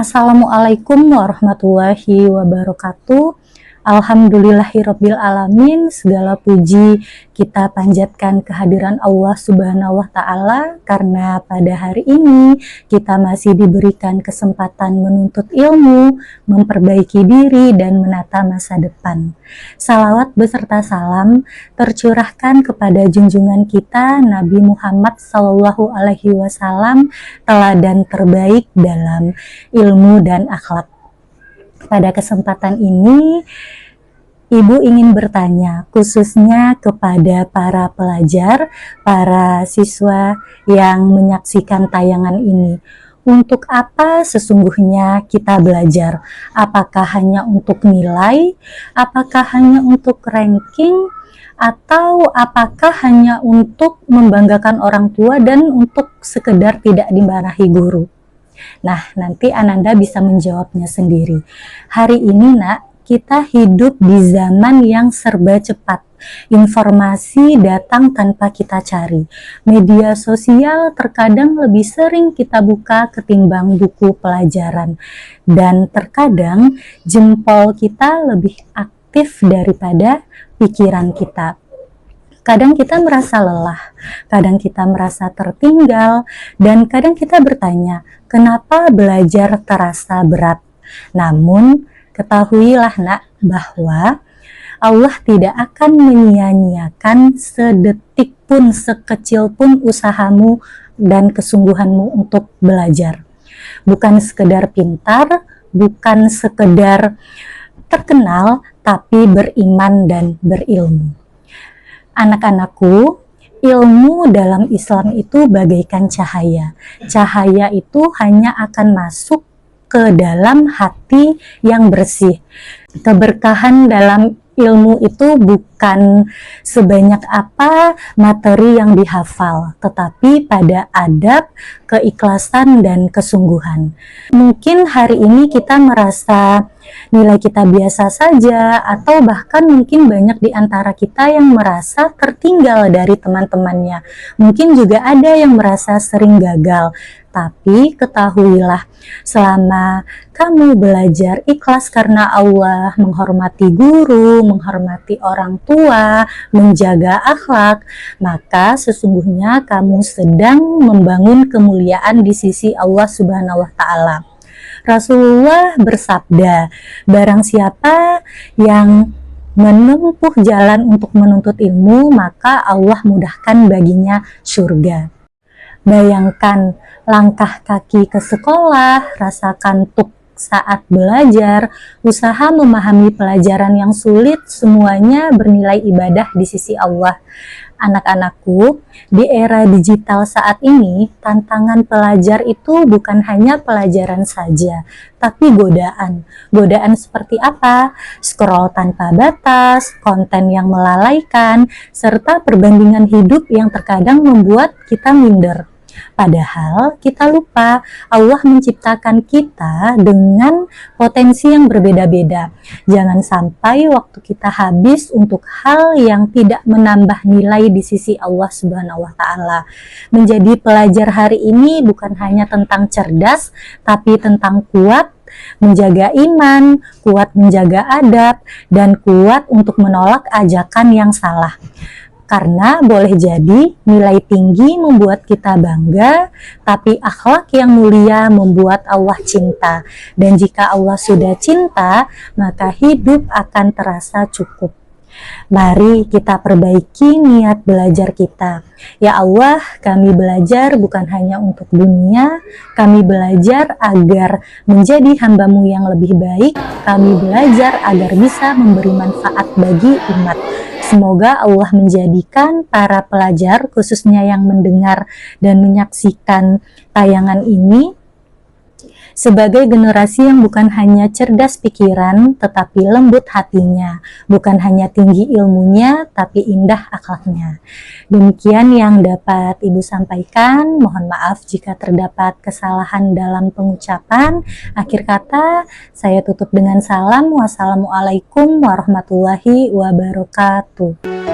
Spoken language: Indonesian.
Assalamualaikum warahmatullahi wabarakatuh. Alhamdulillahirabbil alamin. Segala puji kita panjatkan kehadiran Allah Subhanahu wa taala karena pada hari ini kita masih diberikan kesempatan menuntut ilmu, memperbaiki diri dan menata masa depan. Salawat beserta salam tercurahkan kepada junjungan kita Nabi Muhammad sallallahu alaihi wasallam, teladan terbaik dalam ilmu dan akhlak. Pada kesempatan ini, Ibu ingin bertanya khususnya kepada para pelajar, para siswa yang menyaksikan tayangan ini. Untuk apa sesungguhnya kita belajar? Apakah hanya untuk nilai? Apakah hanya untuk ranking? Atau apakah hanya untuk membanggakan orang tua dan untuk sekedar tidak dimarahi guru? Nah, nanti Ananda bisa menjawabnya sendiri. Hari ini, Nak, kita hidup di zaman yang serba cepat. Informasi datang tanpa kita cari. Media sosial terkadang lebih sering kita buka ketimbang buku pelajaran. Dan terkadang jempol kita lebih aktif daripada pikiran kita. Kadang kita merasa lelah, kadang kita merasa tertinggal, dan kadang kita bertanya, kenapa belajar terasa berat? Namun, ketahuilah Nak, bahwa Allah tidak akan menyia-nyiakan sedetik pun, sekecil pun usahamu dan kesungguhanmu untuk belajar. Bukan sekedar pintar, bukan sekedar terkenal, tapi beriman dan berilmu. Anak-anakku, ilmu dalam Islam itu bagaikan cahaya. Cahaya itu hanya akan masuk ke dalam hati yang bersih. Keberkahan dalam ilmu itu bukan sebanyak apa materi yang dihafal, tetapi pada adab, keikhlasan, dan kesungguhan. Mungkin hari ini kita merasa nilai kita biasa saja, atau bahkan mungkin banyak di antara kita yang merasa tertinggal dari teman-temannya. Mungkin juga ada yang merasa sering gagal. Tapi ketahuilah, selama kamu belajar ikhlas karena Allah, menghormati guru, menghormati orang tua, menjaga akhlak, maka sesungguhnya kamu sedang membangun kemuliaan di sisi Allah Subhanahu wa taala. Rasulullah bersabda, barang siapa yang menempuh jalan untuk menuntut ilmu, maka Allah mudahkan baginya surga. Bayangkan langkah kaki ke sekolah, rasa kantuk saat belajar, usaha memahami pelajaran yang sulit, semuanya bernilai ibadah di sisi Allah. Anak-anakku, di era digital saat ini, tantangan pelajar itu bukan hanya pelajaran saja, tapi godaan. Godaan seperti apa? Scroll tanpa batas, konten yang melalaikan, serta perbandingan hidup yang terkadang membuat kita minder. Padahal kita lupa Allah menciptakan kita dengan potensi yang berbeda-beda. Jangan sampai waktu kita habis untuk hal yang tidak menambah nilai di sisi Allah Subhanahu wa taala. Menjadi pelajar hari ini bukan hanya tentang cerdas, tapi tentang kuat menjaga iman, kuat menjaga adab, dan kuat untuk menolak ajakan yang salah. Karena boleh jadi nilai tinggi membuat kita bangga, tapi akhlak yang mulia membuat Allah cinta. Dan jika Allah sudah cinta, maka hidup akan terasa cukup. Mari kita perbaiki niat belajar kita. Ya Allah, kami belajar bukan hanya untuk dunia, kami belajar agar menjadi hamba-Mu yang lebih baik, kami belajar agar bisa memberi manfaat bagi umat. Semoga Allah menjadikan para pelajar, khususnya yang mendengar dan menyaksikan tayangan ini, sebagai generasi yang bukan hanya cerdas pikiran, tetapi lembut hatinya, bukan hanya tinggi ilmunya, tapi indah akhlaknya. Demikian yang dapat Ibu sampaikan. Mohon maaf jika terdapat kesalahan dalam pengucapan. Akhir kata, saya tutup dengan salam. Wassalamualaikum warahmatullahi wabarakatuh.